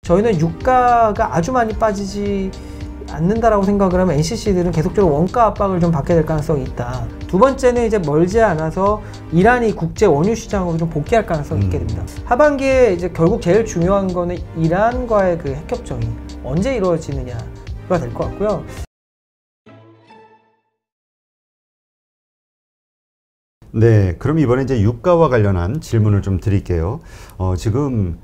저희는 유가가 아주 많이 빠지지 않는다라고 생각을 하면 NCC들은 계속적으로 원가 압박을 좀 받게 될 가능성이 있다. 두 번째는 이제 멀지 않아서 이란이 국제 원유 시장으로 좀 복귀할 가능성이 있게 됩니다. 하반기에 이제 결국 제일 중요한 거는 이란과의 그 핵협정이 언제 이루어지느냐가 될 것 같고요. 네, 그럼 이번에 이제 유가와 관련한 질문을 좀 드릴게요. 지금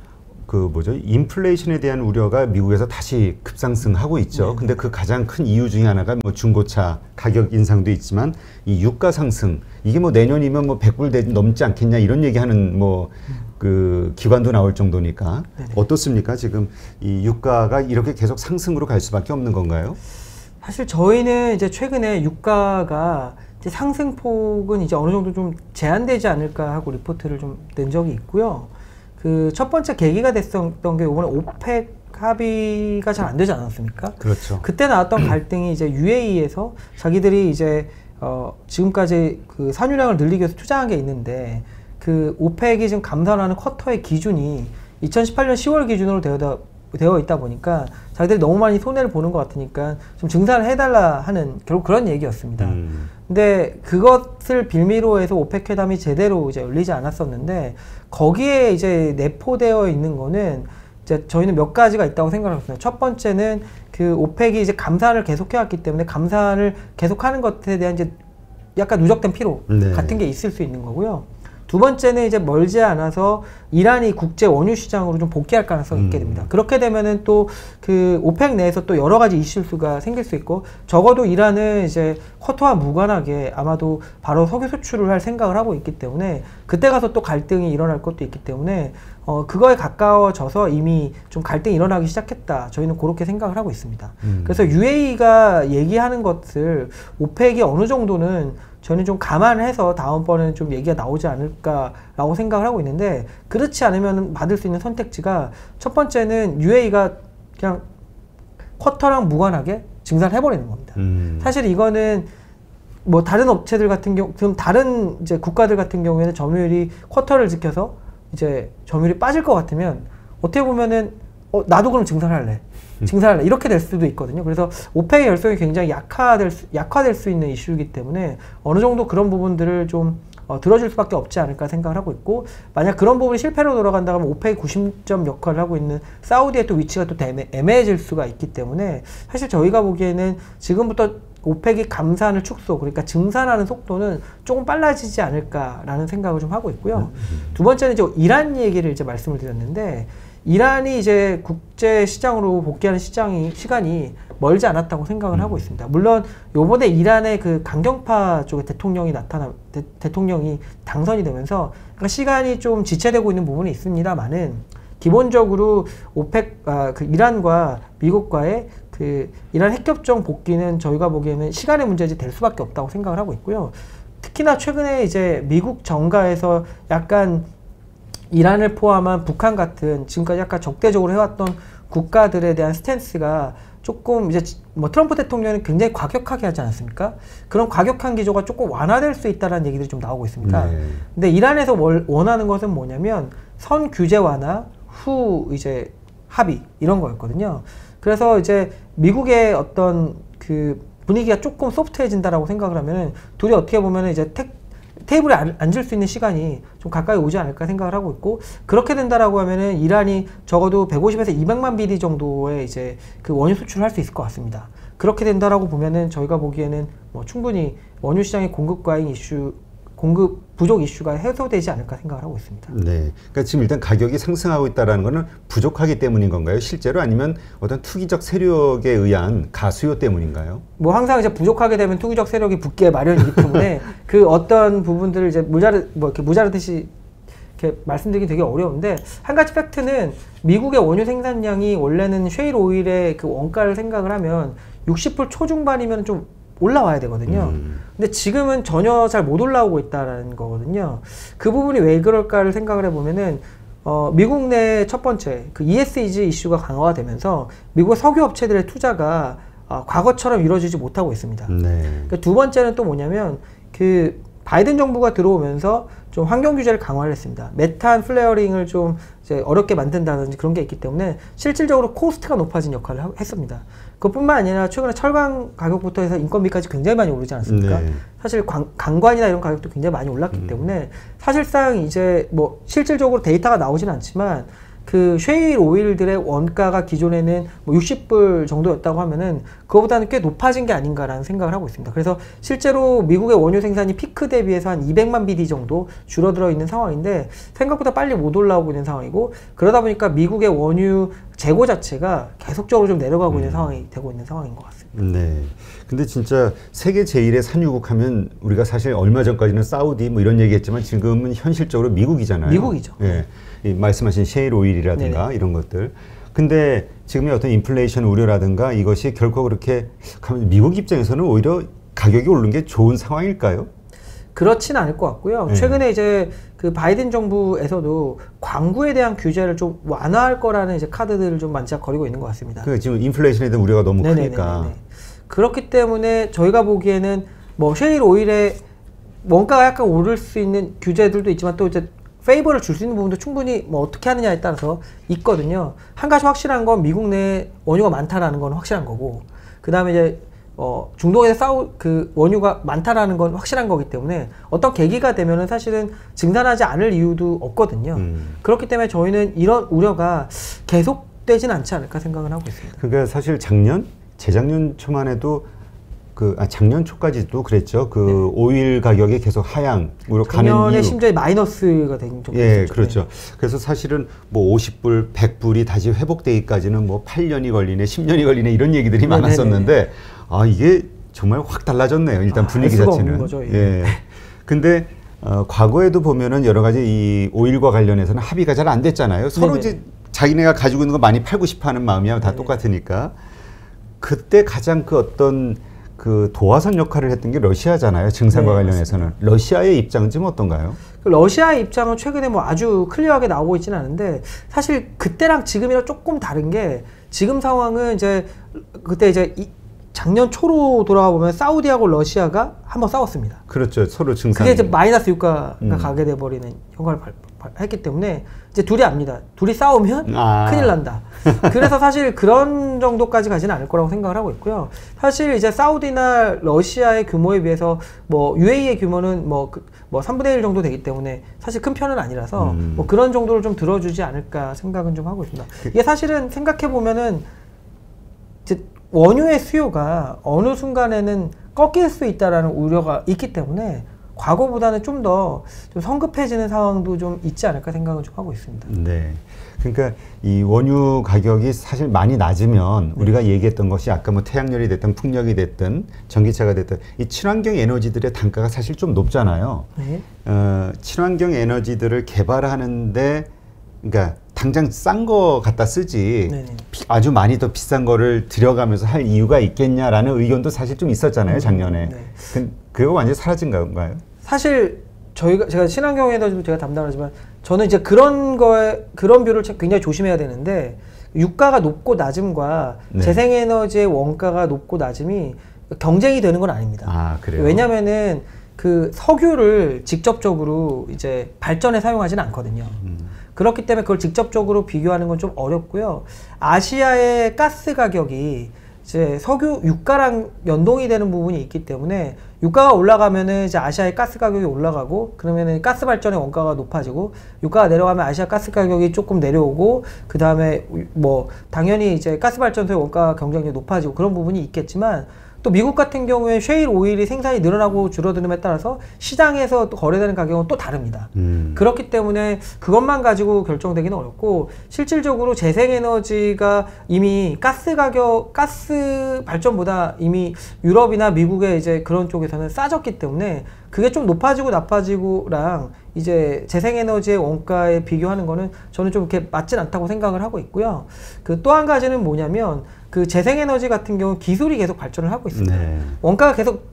인플레이션에 대한 우려가 미국에서 다시 급상승하고 있죠. 네. 근데 그 가장 큰 이유 중에 하나가 뭐 중고차 가격 인상도 있지만 이 유가 상승, 이게 뭐 내년이면 뭐 100불 넘지 않겠냐 이런 얘기하는 그 기관도 나올 정도니까. 네네. 어떻습니까? 지금 이 유가가 이렇게 계속 상승으로 갈 수밖에 없는 건가요? 사실 저희는 이제 최근에 유가가 이제 상승폭은 이제 어느 정도 좀 제한되지 않을까 하고 리포트를 좀 낸 적이 있고요. 그 첫 번째 계기가 됐었던 게 이번에 오펙 합의가 잘 안 되지 않았습니까? 그렇죠. 그때 나왔던 갈등이 이제 UAE에서 자기들이 이제 지금까지 그 산유량을 늘리기 위해서 투자한 게 있는데 그 오펙이 지금 감산하는 쿼터의 기준이 2018년 10월 기준으로 되어 있다 보니까 자기들이 너무 많이 손해를 보는 것 같으니까 좀 증산을 해달라 하는 결국 그런 얘기였습니다. 근데 그것을 빌미로 해서 오펙 회담이 제대로 이제 열리지 않았었는데 거기에 이제 내포되어 있는 거는 이제 저희는 몇 가지가 있다고 생각합니다. 첫 번째는 그 오펙이 이제 감산을 계속해왔기 때문에 감산을 계속하는 것에 대한 이제 약간 누적된 피로 같은 게 있을 수 있는 거고요. 두 번째는 이제 멀지 않아서 이란이 국제 원유 시장으로 좀 복귀할 가능성이 있게 됩니다. 그렇게 되면은 또 그 오펙 내에서 또 여러 가지 이슈가 생길 수 있고 적어도 이란은 이제 쿼터와 무관하게 아마도 바로 석유 수출을 할 생각을 하고 있기 때문에 그때 가서 또 갈등이 일어날 것도 있기 때문에 그거에 가까워져서 이미 좀 갈등이 일어나기 시작했다. 저희는 그렇게 생각을 하고 있습니다. 그래서 UAE가 얘기하는 것을 오펙이 어느 정도는 저는 좀 감안해서 다음번에는 좀 얘기가 나오지 않을까라고 생각을 하고 있는데 그렇지 않으면 받을 수 있는 선택지가 첫 번째는 UAE가 그냥 쿼터랑 무관하게 증산을 해버리는 겁니다. 사실 이거는 뭐 다른 업체들 같은 경우, 지금 다른 이제 국가들 같은 경우에는 점유율이 쿼터를 지켜서 이제 점유율이 빠질 것 같으면 어떻게 보면은 나도 그럼 증산할래. 이렇게 될 수도 있거든요. 그래서 오펙의 열성이 굉장히 약화될 수 있는 이슈이기 때문에 어느 정도 그런 부분들을 좀 들어줄 수밖에 없지 않을까 생각을 하고 있고 만약 그런 부분이 실패로 돌아간다면 오펙이 구심점 역할을 하고 있는 사우디의 또 위치가 또 애매해질 수가 있기 때문에 사실 저희가 보기에는 지금부터 오펙이 감산을 축소, 그러니까 증산하는 속도는 조금 빨라지지 않을까라는 생각을 좀 하고 있고요. 두 번째는 이제 이란 얘기를 이제 말씀을 드렸는데 이란이 이제 국제 시장으로 복귀하는 시간이 멀지 않았다고 생각을 하고 있습니다. 물론 요번에 이란의 그 강경파 쪽의 대통령이 당선이 되면서 그러니까 시간이 좀 지체되고 있는 부분이 있습니다만은 기본적으로 그 이란과 미국과의 그 이란 핵협정 복귀는 저희가 보기에는 시간의 문제지 될 수밖에 없다고 생각을 하고 있고요. 특히나 최근에 이제 미국 정가에서 약간 이란을 포함한 북한 같은 지금까지 약간 적대적으로 해왔던 국가들에 대한 스탠스가 조금 이제 뭐 트럼프 대통령은 굉장히 과격하게 하지 않았습니까? 그런 과격한 기조가 조금 완화될 수 있다는 얘기들이 좀 나오고 있습니다. 근데 이란에서 원하는 것은 뭐냐면 선 규제 완화 후 이제 합의 이런 거였거든요. 그래서 이제 미국의 어떤 그 분위기가 조금 소프트해진다라고 생각을 하면은 둘이 어떻게 보면은 이제 테이블에 앉을 수 있는 시간이 좀 가까이 오지 않을까 생각을 하고 있고 그렇게 된다라고 하면은 이란이 적어도 150에서 200만 BD 정도의 이제 그 원유 수출을 할 수 있을 것 같습니다. 그렇게 된다라고 보면은 저희가 보기에는 뭐 충분히 원유 시장의 공급 부족 이슈가 해소되지 않을까 생각을 하고 있습니다. 네, 그러니까 지금 일단 가격이 상승하고 있다는 것은 부족하기 때문인 건가요? 실제로 아니면 어떤 투기적 세력에 의한 가수요 때문인가요? 뭐 항상 이제 부족하게 되면 투기적 세력이 붙게 마련이기 때문에 그 어떤 부분들을 이제 이렇게 모자르듯이 이렇게 말씀드리기 되게 어려운데 한 가지 팩트는 미국의 원유 생산량이 원래는 셰일 오일의 그 원가를 생각을 하면 60불 초중반이면 좀 올라와야 되거든요. 근데 지금은 전혀 잘 못 올라오고 있다는 거거든요. 그 부분이 왜 그럴까를 생각을 해보면은 미국 내 첫 번째 그 ESG 이슈가 강화가 되면서 미국 석유 업체들의 투자가 과거처럼 이루어지지 못하고 있습니다. 그러니까 두 번째는 또 뭐냐면 그 바이든 정부가 들어오면서 좀 환경 규제를 강화를 했습니다. 메탄 플레어링을 좀 이제 어렵게 만든다든지 그런 게 있기 때문에 실질적으로 코스트가 높아진 역할을 했습니다. 그것뿐만 아니라 최근에 철강 가격부터 해서 인건비까지 굉장히 많이 오르지 않았습니까? 네. 사실 강관이나 이런 가격도 굉장히 많이 올랐기 때문에 사실상 이제 뭐 실질적으로 데이터가 나오진 않지만 그 쉐일 오일들의 원가가 기존에는 뭐 60불 정도였다고 하면은 그거보다는 꽤 높아진 게 아닌가라는 생각을 하고 있습니다. 그래서 실제로 미국의 원유 생산이 피크 대비해서 한 200만 BD 정도 줄어들어 있는 상황인데 생각보다 빨리 못 올라오고 있는 상황이고 그러다 보니까 미국의 원유 재고 자체가 계속적으로 좀 내려가고 있는 상황이 되고 있는 상황인 것 같습니다. 네. 근데 진짜 세계 제1의 산유국 하면 우리가 사실 얼마 전까지는 사우디 뭐 이런 얘기했지만 지금은 현실적으로 미국이잖아요. 미국이죠. 예. 이 말씀하신 셰일 오일이라든가 네네. 이런 것들. 근데 지금의 어떤 인플레이션 우려라든가 이것이 결코 그렇게 가면 미국 입장에서는 오히려 가격이 오르는 게 좋은 상황일까요? 그렇지는 않을 것 같고요. 네. 최근에 이제 그 바이든 정부에서도 광구에 대한 규제를 좀 완화할 거라는 이제 카드들을 좀 만지작거리고 있는 것 같습니다. 그 지금 인플레이션에 대한 우려가 너무 네네네네. 크니까. 그렇기 때문에 저희가 보기에는 뭐 셰일 오일의 원가가 약간 오를 수 있는 규제들도 있지만 또 이제 페이버를 줄 수 있는 부분도 충분히 뭐 어떻게 하느냐에 따라서 있거든요. 한 가지 확실한 건 미국 내에 원유가 많다라는 건 확실한 거고, 그 다음에 이제 중동에서 그 원유가 많다라는 건 확실한 거기 때문에 어떤 계기가 되면은 사실은 증산하지 않을 이유도 없거든요. 그렇기 때문에 저희는 이런 우려가 계속되진 않지 않을까 생각을 하고 있습니다. 그러니까 사실 재작년 초만 해도 작년 초까지도 그랬죠. 그 오일 가격이 계속 하향으로 가는 작년에 이유. 심지어 마이너스가 된 적도 예, 있었죠. 그렇죠. 네. 그래서 사실은 뭐 50불, 100불이 다시 회복되기까지는 뭐 8년이 걸리네, 10년이 걸리네 이런 얘기들이 네네네네. 많았었는데 아 이게 정말 확 달라졌네요. 일단 분위기 알 수가 자체는. 없는 거죠, 예. 예. 근데 과거에도 보면은 여러 가지 이 오일과 관련해서는 합의가 잘 안 됐잖아요. 서로 네네. 이제 자기네가 가지고 있는 거 많이 팔고 싶어하는 마음이야 다 네네. 똑같으니까. 그때 가장 그 어떤 그 도화선 역할을 했던 게 러시아잖아요. 증산과 네, 관련해서는. 맞습니다. 러시아의 입장은 좀 어떤가요? 그 러시아의 입장은 최근에 뭐 아주 클리어하게 나오고 있지는 않은데 사실 그때랑 지금이랑 조금 다른 게 지금 상황은 이제 그때 이제 작년 초로 돌아가 보면 사우디하고 러시아가 한번 싸웠습니다. 그렇죠. 서로 증산. 그게 이제 마이너스 유가가 가게 돼버리는 효과를 했기 때문에 이제 둘이 압니다. 둘이 싸우면 큰일 난다. 그래서 사실 그런 정도까지 가지는 않을 거라고 생각을 하고 있고요. 사실 이제 사우디나 러시아의 규모에 비해서 뭐 UAE의 규모는 뭐 3분의 1 정도 되기 때문에 사실 큰 편은 아니라서 뭐 그런 정도를 좀 들어주지 않을까 생각은 좀 하고 있습니다. 이게 사실은 생각해 보면은 이제 원유의 수요가 어느 순간에는 꺾일 수 있다라는 우려가 있기 때문에 과거보다는 좀 더 좀 성급해지는 상황도 좀 있지 않을까 생각은 좀 하고 있습니다. 네. 그러니까 이 원유 가격이 사실 많이 낮으면 우리가 얘기했던 것이 아까 뭐 태양열이 됐든 풍력이 됐든 전기차가 됐든 이 친환경 에너지들의 단가가 사실 좀 높잖아요. 네. 친환경 에너지들을 개발하는데 그러니까 당장 싼 거 갖다 쓰지 네네. 아주 많이 더 비싼 거를 들여가면서 할 이유가 있겠냐라는 의견도 사실 좀 있었잖아요, 작년에. 네. 그거 완전히 사라진 건가요? 사실 제가 친환경 에너지도 제가 담당하지만 저는 이제 그런 뷰를 굉장히 조심해야 되는데 유가가 높고 낮음과 네. 재생에너지의 원가가 높고 낮음이 경쟁이 되는 건 아닙니다. 아, 그래요? 왜냐면은 그 석유를 직접적으로 이제 발전에 사용하지는 않거든요. 그렇기 때문에 그걸 직접적으로 비교하는 건 좀 어렵고요. 아시아의 가스 가격이 이제 석유 유가랑 연동이 되는 부분이 있기 때문에 유가가 올라가면은 이제 아시아의 가스 가격이 올라가고 그러면은 가스 발전의 원가가 높아지고 유가가 내려가면 아시아 가스 가격이 조금 내려오고 그 다음에 뭐 당연히 이제 가스 발전소의 원가 경쟁력이 높아지고 그런 부분이 있겠지만 또 미국 같은 경우에 셰일 오일이 생산이 늘어나고 줄어드는에 따라서 시장에서 또 거래되는 가격은 또 다릅니다. 그렇기 때문에 그것만 가지고 결정되기는 어렵고 실질적으로 재생에너지가 이미 가스 발전보다 이미 유럽이나 미국의 이제 그런 쪽에서는 싸졌기 때문에 그게 좀 높아지고 나빠지고랑 이제 재생에너지의 원가에 비교하는 거는 저는 좀 이렇게 맞진 않다고 생각을 하고 있고요. 그 또 한 가지는 뭐냐면 그 재생에너지 같은 경우 기술이 계속 발전을 하고 있습니다. 네. 원가가 계속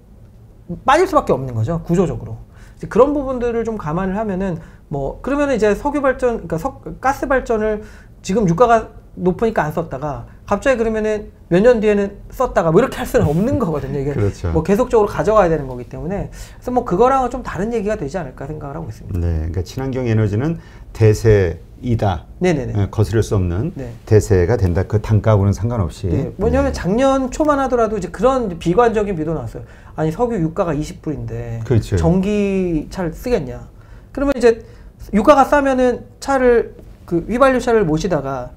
빠질 수밖에 없는 거죠, 구조적으로. 이제 그런 부분들을 좀 감안을 하면은 뭐 그러면은 이제 석유 발전, 그러니까 가스 발전을 지금 유가가 높으니까 안 썼다가 갑자기 그러면은 몇 년 뒤에는 썼다가 뭐 이렇게 할 수는 없는 거거든요. 이게 그렇죠. 뭐 계속적으로 가져가야 되는 거기 때문에 그래서 뭐 그거랑은 좀 다른 얘기가 되지 않을까 생각을 하고 있습니다. 네, 그러니까 친환경 에너지는 대세이다. 네네네. 거스를 수 없는 네. 대세가 된다. 그 단가하고는 상관없이. 네. 왜냐하면 작년 초만 하더라도 이제 그런 비관적인 비도 나왔어요. 아니 석유 유가가 20불인데 그렇죠. 전기차를 쓰겠냐? 그러면 이제 유가가 싸면은 차를 그 휘발유차를 모시다가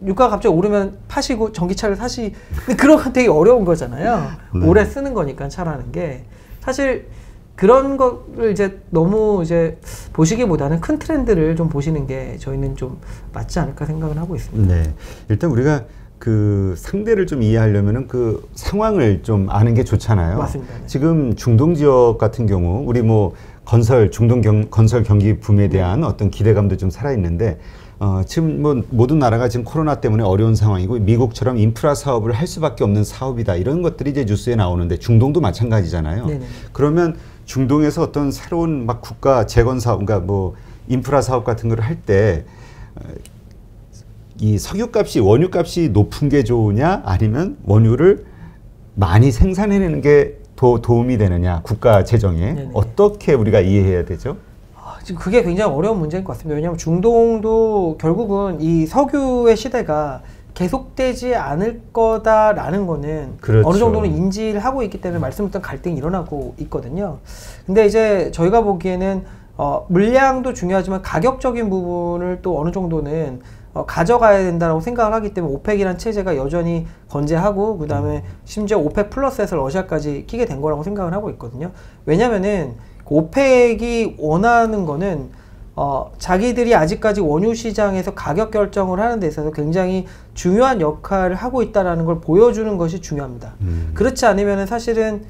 유가가 갑자기 오르면 파시고 전기차를 사시. 근데 그런 건 되게 어려운 거잖아요. 네. 오래 쓰는 거니까 차라는 게 사실 그런 거를 이제 너무 이제 보시기보다는 큰 트렌드를 좀 보시는 게 저희는 좀 맞지 않을까 생각을 하고 있습니다. 네, 일단 우리가 그 상대를 좀 이해하려면은 그 상황을 좀 아는 게 좋잖아요. 맞습니다. 네. 지금 중동 지역 같은 경우 우리 뭐 건설 경기 붐에 대한 어떤 기대감도 좀 살아 있는데 지금 뭐 모든 나라가 지금 코로나 때문에 어려운 상황이고 미국처럼 인프라 사업을 할 수밖에 없는 사업이다 이런 것들이 이제 뉴스에 나오는데 중동도 마찬가지잖아요. 네네. 그러면 중동에서 어떤 새로운 막 국가 재건 사업, 그러니까 뭐 인프라 사업 같은 걸 할 때 이 석유값이 원유값이 높은 게 좋으냐 아니면 원유를 많이 생산해내는 게 도움이 되느냐 국가 재정에 네네. 어떻게 우리가 이해해야 되죠? 지금 그게 굉장히 어려운 문제인 것 같습니다. 왜냐하면 중동도 결국은 이 석유의 시대가 계속되지 않을 거다라는 거는 그렇죠. 어느 정도는 인지를 하고 있기 때문에 말씀드렸던 갈등이 일어나고 있거든요. 근데 이제 저희가 보기에는 물량도 중요하지만 가격적인 부분을 또 어느 정도는 가져가야 된다고 생각을 하기 때문에 오펙이라는 체제가 여전히 건재하고 그 다음에 심지어 오펙 플러스에서 러시아까지 끼게 된 거라고 생각을 하고 있거든요. 왜냐면은 오펙이 원하는 거는 자기들이 아직까지 원유 시장에서 가격 결정을 하는 데 있어서 굉장히 중요한 역할을 하고 있다는 걸 보여주는 것이 중요합니다. 그렇지 않으면 사실은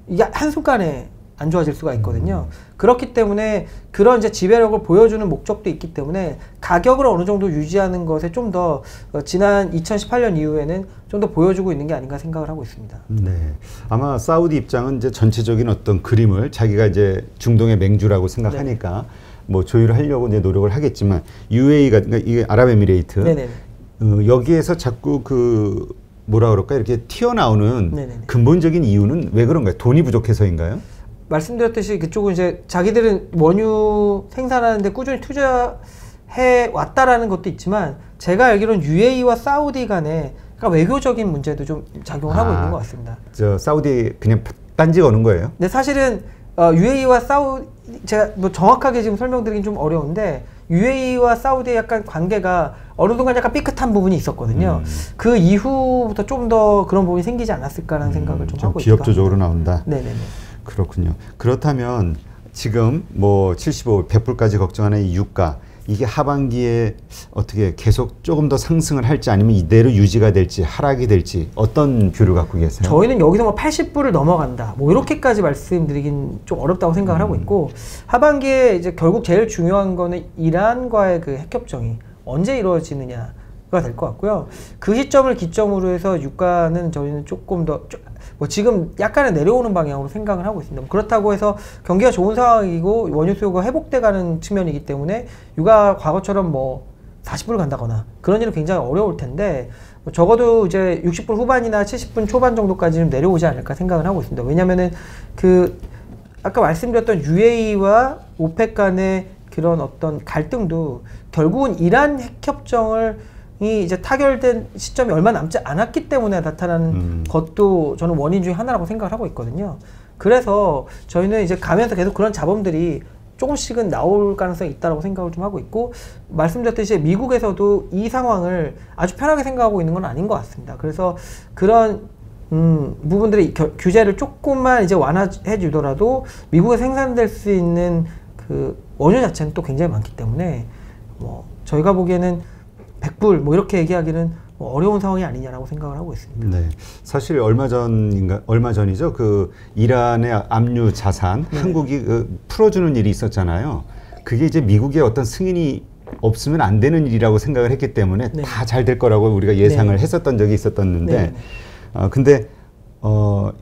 이게 한순간에 안 좋아질 수가 있거든요. 그렇기 때문에 그런 이제 지배력을 보여주는 목적도 있기 때문에 가격을 어느 정도 유지하는 것에 좀 더 지난 2018년 이후에는 좀 더 보여주고 있는 게 아닌가 생각을 하고 있습니다. 네. 아마 사우디 입장은 이제 전체적인 어떤 그림을 자기가 이제 중동의 맹주라고 생각하니까 뭐 조율을 하려고 이제 노력을 하겠지만 UAE가 그러니까 이게 아랍에미레이트 여기에서 자꾸 그 뭐라 그럴까 이렇게 튀어나오는 네네네. 근본적인 이유는 왜 그런가요? 돈이 부족해서인가요? 말씀드렸듯이 그쪽은 이제 자기들은 원유 생산하는데 꾸준히 투자해 왔다라는 것도 있지만 제가 알기로는 UAE와 사우디 간에 그러니까 외교적인 문제도 좀 작용을 하고 있는 것 같습니다. 저 사우디 그냥 딴지 거는 거예요? 근데 사실은 UAE와 사우디 제가 뭐 정확하게 지금 설명드리긴 좀 어려운데 UAE와 사우디의 약간 관계가 어느 순간 약간 삐끗한 부분이 있었거든요. 그 이후부터 좀 더 그런 부분이 생기지 않았을까라는 생각을 좀 하고 있습니다. 기업적으로 나온다. 네네네. 그렇군요. 그렇다면 지금 뭐 75, 100불까지 걱정하는 이 유가 이게 하반기에 어떻게 계속 조금 더 상승을 할지 아니면 이대로 유지가 될지 하락이 될지 어떤 뷰를 갖고 계세요? 저희는 여기서 뭐 80불을 넘어간다 뭐 이렇게까지 말씀드리긴 좀 어렵다고 생각을 하고 있고 하반기에 이제 결국 제일 중요한 거는 이란과의 그 핵협정이 언제 이루어지느냐가 될 것 같고요. 그 시점을 기점으로 해서 유가는 저희는 조금 더 뭐 지금 약간은 내려오는 방향으로 생각을 하고 있습니다. 그렇다고 해서 경기가 좋은 상황이고 원유 수요가 회복돼가는 측면이기 때문에 유가 과거처럼 뭐 40불 간다거나 그런 일은 굉장히 어려울 텐데 뭐 적어도 이제 60불 후반이나 70불 초반 정도까지는 내려오지 않을까 생각을 하고 있습니다. 왜냐면은 그 아까 말씀드렸던 UAE와 오펙 간의 그런 어떤 갈등도 결국은 이란 핵협정을 이 이제 타결된 시점이 얼마 남지 않았기 때문에 나타나는 것도 저는 원인 중에 하나라고 생각을 하고 있거든요. 그래서 저희는 이제 가면서 계속 그런 자본들이 조금씩은 나올 가능성이 있다고 생각을 좀 하고 있고 말씀드렸듯이 미국에서도 이 상황을 아주 편하게 생각하고 있는 건 아닌 것 같습니다. 그래서 그런 부분들의 규제를 조금만 이제 완화해 주더라도 미국에 생산될 수 있는 그 원유 자체는 또 굉장히 많기 때문에 뭐 저희가 보기에는 100불 뭐 이렇게 얘기하기는 뭐 어려운 상황이 아니냐라고 생각을 하고 있습니다. 네, 사실 얼마 전이죠. 그 이란의 압류 자산 한국이 풀어주는 일이 있었잖아요. 그게 이제 미국의 어떤 승인이 없으면 안 되는 일이라고 생각을 했기 때문에 다 잘 될 거라고 우리가 예상을 했었던 적이 있었는데, 근데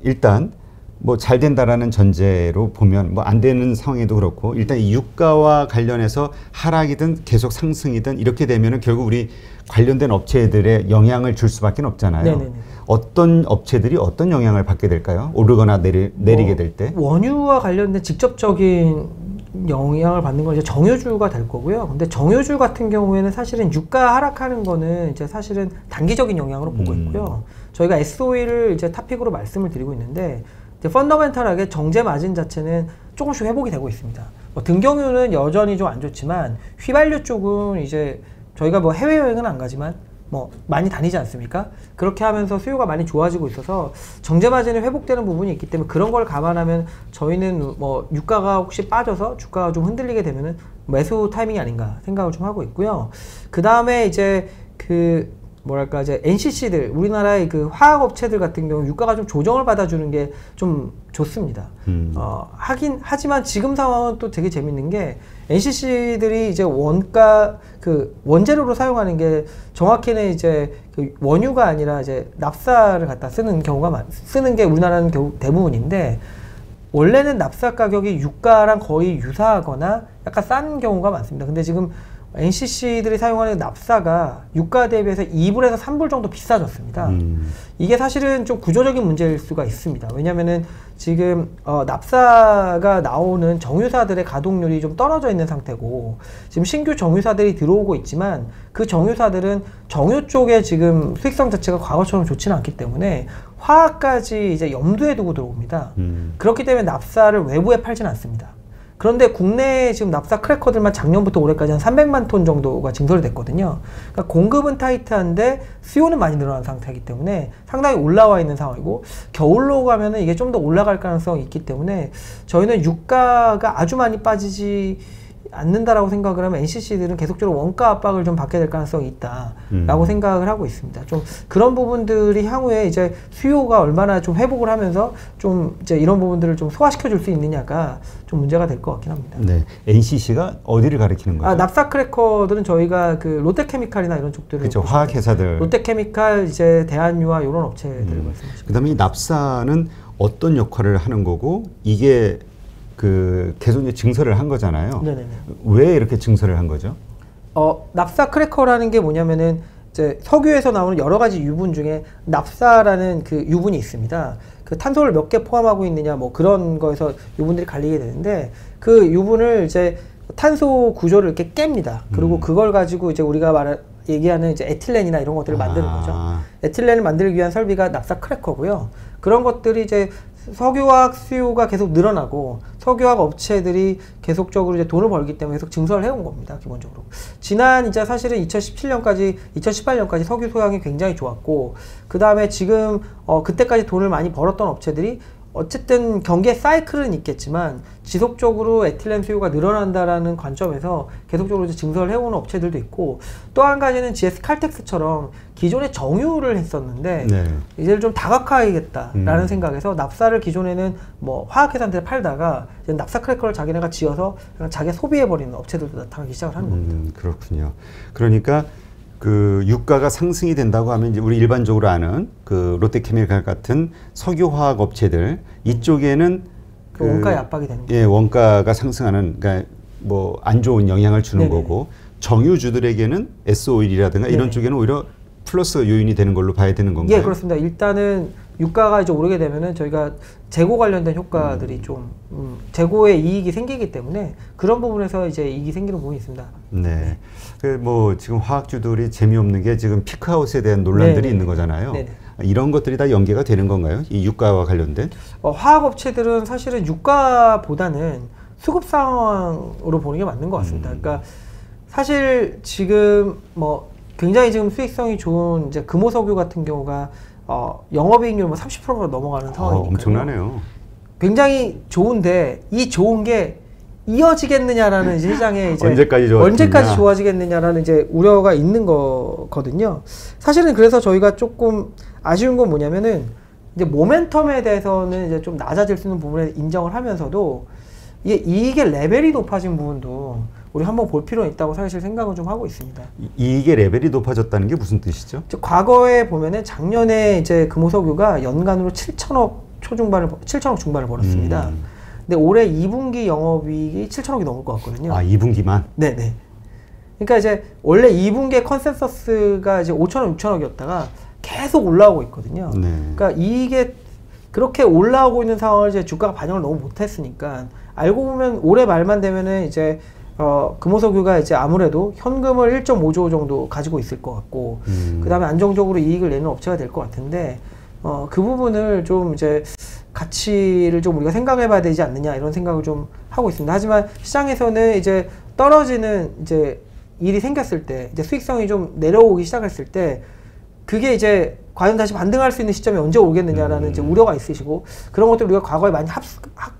일단 뭐 잘 된다라는 전제로 보면 뭐 안 되는 상황에도 그렇고 일단 이 유가와 관련해서 하락이든 계속 상승이든 이렇게 되면은 결국 우리 관련된 업체들의 영향을 줄 수밖에 없잖아요. 네네네. 어떤 업체들이 어떤 영향을 받게 될까요? 오르거나 내리게 될 때? 원유와 관련된 직접적인 영향을 받는 건 이제 정유주가 될 거고요. 근데 정유주 같은 경우에는 사실은 유가 하락하는 거는 이제 사실은 단기적인 영향으로 보고 있고요. 저희가 SOE를 이제 탑픽으로 말씀을 드리고 있는데 이제 펀더멘탈하게 정제 마진 자체는 조금씩 회복이 되고 있습니다. 뭐 등경유는 여전히 좀 안 좋지만 휘발유 쪽은 이제 저희가 뭐 해외여행은 안 가지만 뭐 많이 다니지 않습니까? 그렇게 하면서 수요가 많이 좋아지고 있어서 정제 마진이 회복되는 부분이 있기 때문에 그런 걸 감안하면 저희는 뭐 유가가 혹시 빠져서 주가가 좀 흔들리게 되면은 매수 타이밍이 아닌가 생각을 좀 하고 있고요. 그 다음에 이제 그 뭐랄까 이제 NCC들 우리나라의 그 화학 업체들 같은 경우 유가가 좀 조정을 받아주는 게 좀 좋습니다. 하지만 지금 상황은 또 되게 재밌는 게 NCC들이 이제 원가 그 원재료로 사용하는 게 정확히는 이제 그 원유가 아니라 이제 납사를 갖다 쓰는 경우가 쓰는 게 우리나라는 대부분인데 원래는 납사 가격이 유가랑 거의 유사하거나 약간 싼 경우가 많습니다. 근데 지금 NCC들이 사용하는 납사가 유가 대비해서 2불에서 3불 정도 비싸졌습니다. 이게 사실은 좀 구조적인 문제일 수가 있습니다. 왜냐면은 지금 납사가 나오는 정유사들의 가동률이 좀 떨어져 있는 상태고 지금 신규 정유사들이 들어오고 있지만 그 정유사들은 정유 쪽에 지금 수익성 자체가 과거처럼 좋지는 않기 때문에 화학까지 이제 염두에 두고 들어옵니다. 그렇기 때문에 납사를 외부에 팔지는 않습니다. 그런데 국내에 지금 납사 크래커들만 작년부터 올해까지 한 300만 톤 정도가 증설이 됐거든요. 그러니까 공급은 타이트한데 수요는 많이 늘어난 상태이기 때문에 상당히 올라와 있는 상황이고 겨울로 가면은 이게 좀 더 올라갈 가능성이 있기 때문에 저희는 유가가 아주 많이 빠지지 않는다라고 생각을 하면 NCC들은 계속적으로 원가 압박을 좀 받게 될 가능성이 있다라고 생각을 하고 있습니다. 좀 그런 부분들이 향후에 이제 수요가 얼마나 좀 회복을 하면서 좀 이제 이런 부분들을 좀 소화시켜 줄 수 있느냐가 좀 문제가 될 것 같긴 합니다. 네, NCC가 어디를 가리키는 거죠? 납사 크래커들은 저희가 그 롯데케미칼이나 이런 쪽들을 그렇죠, 화학 회사들. 롯데케미칼 이제 대한유화 이런 업체들 말씀하시죠. 그다음에 이 납사는 어떤 역할을 하는 거고 이게 그 계속 이제 증설을 한 거잖아요. 네네네. 왜 이렇게 증설을 한 거죠? 납사 크래커라는 게 뭐냐면은 이제 석유에서 나오는 여러 가지 유분 중에 납사라는 그 유분이 있습니다. 그 탄소를 몇 개 포함하고 있느냐 뭐 그런 거에서 유분들이 갈리게 되는데 그 유분을 이제 탄소 구조를 이렇게 깹니다. 그리고 그걸 가지고 이제 우리가 얘기하는 이제 에틸렌이나 이런 것들을 만드는 거죠. 에틸렌을 만들기 위한 설비가 납사 크래커고요. 그런 것들이 이제 석유화학 수요가 계속 늘어나고 석유화학 업체들이 계속적으로 이제 돈을 벌기 때문에 계속 증설을 해온 겁니다. 기본적으로. 지난 이제 사실은 2018년까지 석유 소양이 굉장히 좋았고 그 다음에 지금 그때까지 돈을 많이 벌었던 업체들이 어쨌든 경기의 사이클은 있겠지만 지속적으로 에틸렌 수요가 늘어난다라는 관점에서 계속적으로 이제 증설을 해오는 업체들도 있고 또 한 가지는 GS 칼텍스처럼 기존에 정유를 했었는데 이제를 좀 다각화하겠다라는 생각에서 납사를 기존에는 뭐 화학회사한테 팔다가 이제 납사 크래커를 자기네가 지어서 그냥 자기가 소비해버리는 업체들도 나타나기 시작을 하는 겁니다. 그렇군요. 그러니까 그 유가가 상승이 된다고 하면 이제 우리 일반적으로 아는 그 롯데케미칼 같은 석유화학 업체들 이쪽에는 그 원가의 압박이 되는 거죠. 예, 원가가 상승하는 그러니까 뭐 안 좋은 영향을 주는 네네. 거고 정유주들에게는 S-오일이라든가 이런 쪽에는 오히려 플러스 요인이 되는 걸로 봐야 되는 건가요? 예, 그렇습니다. 일단은 유가가 이제 오르게 되면은 저희가 재고 관련된 효과들이 좀 재고에 이익이 생기기 때문에 그런 부분에서 이제 이익이 생기는 부분이 있습니다. 네. 그 뭐 지금 화학주들이 재미없는 게 지금 피크아웃에 대한 논란들이 네네. 있는 거잖아요. 네네. 이런 것들이 다 연계가 되는 건가요? 이 유가와 관련된? 화학업체들은 사실은 유가보다는 수급 상황으로 보는 게 맞는 것 같습니다. 그러니까 사실 지금 뭐 굉장히 지금 수익성이 좋은 이제 금호석유 같은 경우가 영업이익률 뭐 30%가 넘어가는 상황이니까요. 엄청나네요. 굉장히 좋은데 이 좋은 게 이어지겠느냐라는 이제 시장에 이제 언제까지 좋아지겠느냐라는 이제 우려가 있는 거거든요. 사실은 그래서 저희가 조금 아쉬운 건 뭐냐면은 이제 모멘텀에 대해서는 이제 좀 낮아질 수 있는 부분에 인정을 하면서도 이게 이익의 레벨이 높아진 부분도 우리 한번 볼 필요는 있다고 사실 생각은 좀 하고 있습니다. 이익의 레벨이 높아졌다는 게 무슨 뜻이죠? 과거에 보면은 작년에 이제 금호석유가 연간으로 7천억 초중반을 7천억 중반을 벌었습니다. 근데 올해 2분기 영업이익이 7천억이 넘을 것 같거든요. 아, 2분기만? 네네. 그러니까 이제 원래 2분기의 컨센서스가 이제 5천억, 6천억이었다가 계속 올라오고 있거든요. 네. 그러니까 이게 그렇게 올라오고 있는 상황을 이제 주가가 반영을 너무 못했으니까 알고 보면 올해 말만 되면은 이제 금호석유가 이제 아무래도 현금을 1.5조 정도 가지고 있을 것 같고, 그 다음에 안정적으로 이익을 내는 업체가 될 것 같은데, 그 부분을 좀 이제 가치를 좀 우리가 생각해 봐야 되지 않느냐 이런 생각을 좀 하고 있습니다. 하지만 시장에서는 이제 떨어지는 이제 일이 생겼을 때, 이제 수익성이 좀 내려오기 시작했을 때, 그게 이제 과연 다시 반등할 수 있는 시점이 언제 오겠느냐라는 이제 우려가 있으시고, 그런 것들 우리가 과거에 많이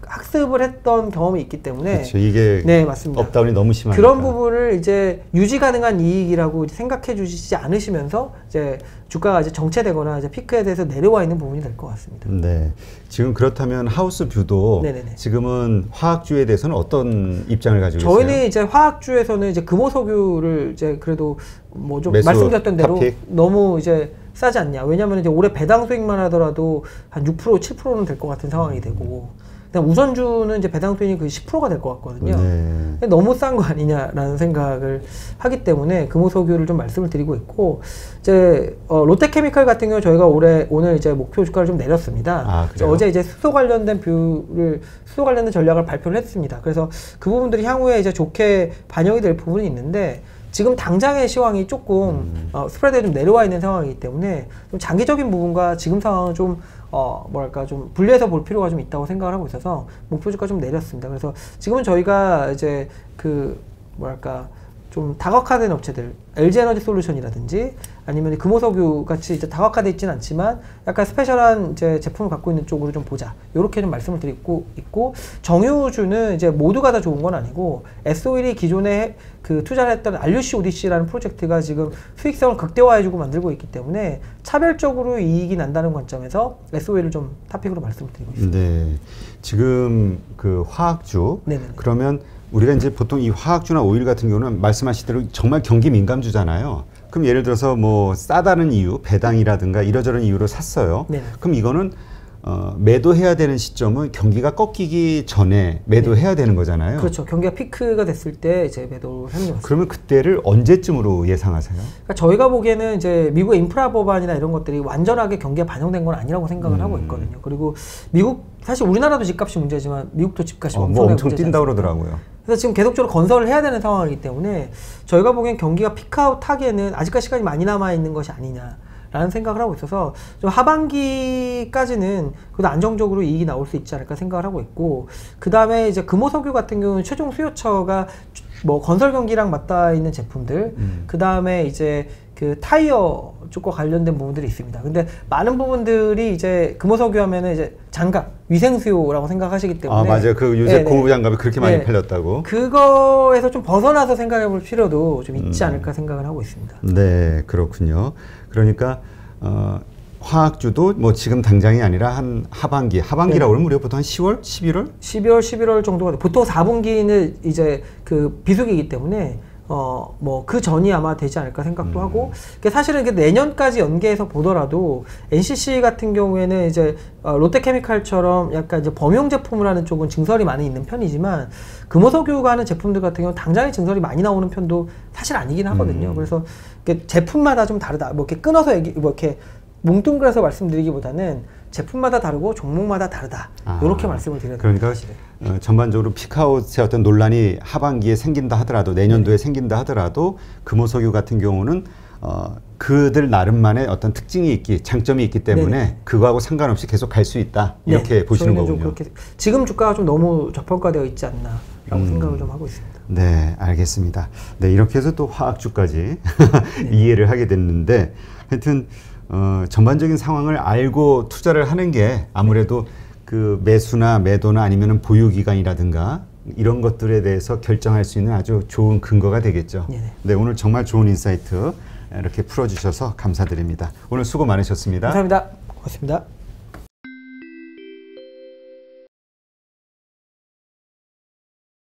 학습을 했던 경험이 있기 때문에. 그렇죠. 이게 네, 맞습니다. 업다운이 너무 심하니까. 그런 부분을 이제 유지 가능한 이익이라고 생각해 주시지 않으시면서 이제 주가가 이제 정체되거나 이제 피크에 대해서 내려와 있는 부분이 될 것 같습니다. 네. 지금 그렇다면 하우스뷰도 네네네. 지금은 화학주에 대해서는 어떤 입장을 가지고 있어요? 저희는 이제 화학주에서는 이제 금호석유를 이제 그래도 뭐 좀 매수 말씀드렸던 대로 탑픽? 너무 이제 싸지 않냐. 왜냐하면 이제 올해 배당 수익만 하더라도 한 6%, 7%는 될 것 같은 상황이 되고, 그다음 우선주는 이제 배당 수익이 그 10%가 될 것 같거든요. 네. 너무 싼 거 아니냐라는 생각을 하기 때문에 금호석유를 좀 말씀을 드리고 있고, 이제 롯데케미칼 같은 경우 저희가 오늘 이제 목표 주가를 좀 내렸습니다. 아, 그래요? 어제 이제 수소 관련된 수소 관련된 전략을 발표를 했습니다. 그래서 그 부분들이 향후에 이제 좋게 반영이 될 부분이 있는데, 지금 당장의 시황이 조금 스프레드에 좀 내려와 있는 상황이기 때문에 좀 장기적인 부분과 지금 상황은 좀 뭐랄까 좀 분리해서 볼 필요가 좀 있다고 생각을 하고 있어서 목표 주가 좀 내렸습니다. 그래서 지금은 저희가 이제 그 뭐랄까 좀 다각화된 업체들, LG에너지 솔루션이라든지 아니면 금호석유 같이 이제 다각화되어 있지는 않지만 약간 스페셜한 이제 제품을 갖고 있는 쪽으로 좀 보자. 이렇게 좀 말씀을 드리고 있고, 정유주는 이제 모두가 다 좋은 건 아니고, S-OIL이 기존에 그 투자를 했던 RUC ODC라는 프로젝트가 지금 수익성을 극대화해주고 만들고 있기 때문에 차별적으로 이익이 난다는 관점에서 S-OIL을 좀 탑픽으로 말씀을 드리고 있습니다. 네. 지금 그 화학주, 네네네. 그러면 우리가 이제 보통 이 화학주나 오일 같은 경우는 말씀하신 대로 정말 경기 민감주잖아요. 그럼 예를 들어서 뭐 싸다는 이유, 배당이라든가 이러저런 이유로 샀어요. 네네. 그럼 이거는 매도해야 되는 시점은 경기가 꺾이기 전에 매도해야 되는 거잖아요. 그렇죠. 경기가 피크가 됐을 때 이제 매도를 하는 것 같습니다. 그러면 그때를 언제쯤으로 예상하세요? 그러니까 저희가 보기에는 이제 미국의 인프라 법안이나 이런 것들이 완전하게 경기에 반영된 건 아니라고 생각을 하고 있거든요. 그리고 미국, 사실 우리나라도 집값이 문제지만 미국도 집값이 엄청 뛴다 그러더라고요. 그래서 지금 계속적으로 건설을 해야 되는 상황이기 때문에 저희가 보기엔 경기가 피크아웃 하기에는 아직까지 시간이 많이 남아 있는 것이 아니냐라는 생각을 하고 있어서 좀 하반기까지는 그래도 안정적으로 이익이 나올 수 있지 않을까 생각을 하고 있고, 그 다음에 이제 금호석유 같은 경우는 최종 수요처가 뭐 건설 경기랑 맞닿아 있는 제품들, 그 다음에 이제 그 타이어 쪽과 관련된 부분들이 있습니다. 근데 많은 부분들이 이제 금호석유 하면은 이제 장갑, 위생수요라고 생각하시기 때문에. 아, 맞아요. 그 요새 고무 장갑이 그렇게 많이 팔렸다고. 그거에서 좀 벗어나서 생각해 볼 필요도 좀 있지 않을까 생각을 하고 있습니다. 네, 그렇군요. 그러니까 화학주도 뭐 지금 당장이 아니라 한 하반기라고 하면 우리가 보통 한 10월, 11월? 12월, 11월 정도가 돼. 보통 4분기는 이제 그 비수기이기 때문에 뭐 그 전이 아마 되지 않을까 생각도 하고, 사실은 이게 내년까지 연계해서 보더라도 NCC 같은 경우에는 이제 롯데케미칼처럼 약간 이제 범용 제품을 하는 쪽은 증설이 많이 있는 편이지만, 금호석유가 하는 제품들 같은 경우는 당장에 증설이 많이 나오는 편도 사실 아니긴 하거든요. 그래서 제품마다 좀 다르다. 뭐 이렇게 끊어서 뭐 이렇게 뭉뚱그려서 말씀드리기보다는 제품마다 다르고 종목마다 다르다. 이렇게 말씀을 드려야 됩니다. 그러니까 전반적으로 피크아웃의 어떤 논란이 하반기에 생긴다 하더라도, 내년도에 생긴다 하더라도 금호석유 같은 경우는 그들 나름만의 어떤 특징이 장점이 있기 때문에 그거하고 상관없이 계속 갈 수 있다. 이렇게 보시는 거군요. 좀 그렇게, 지금 주가가 좀 너무 저평가되어 있지 않나라고 생각을 좀 하고 있습니다. 네, 알겠습니다. 네, 이렇게 해서 또 화학주까지 이해를 하게 됐는데, 하여튼 전반적인 상황을 알고 투자를 하는 게 아무래도 그 매수나 매도나 아니면 보유기간이라든가 이런 것들에 대해서 결정할 수 있는 아주 좋은 근거가 되겠죠. 네, 오늘 정말 좋은 인사이트 이렇게 풀어주셔서 감사드립니다. 오늘 수고 많으셨습니다. 감사합니다. 고맙습니다.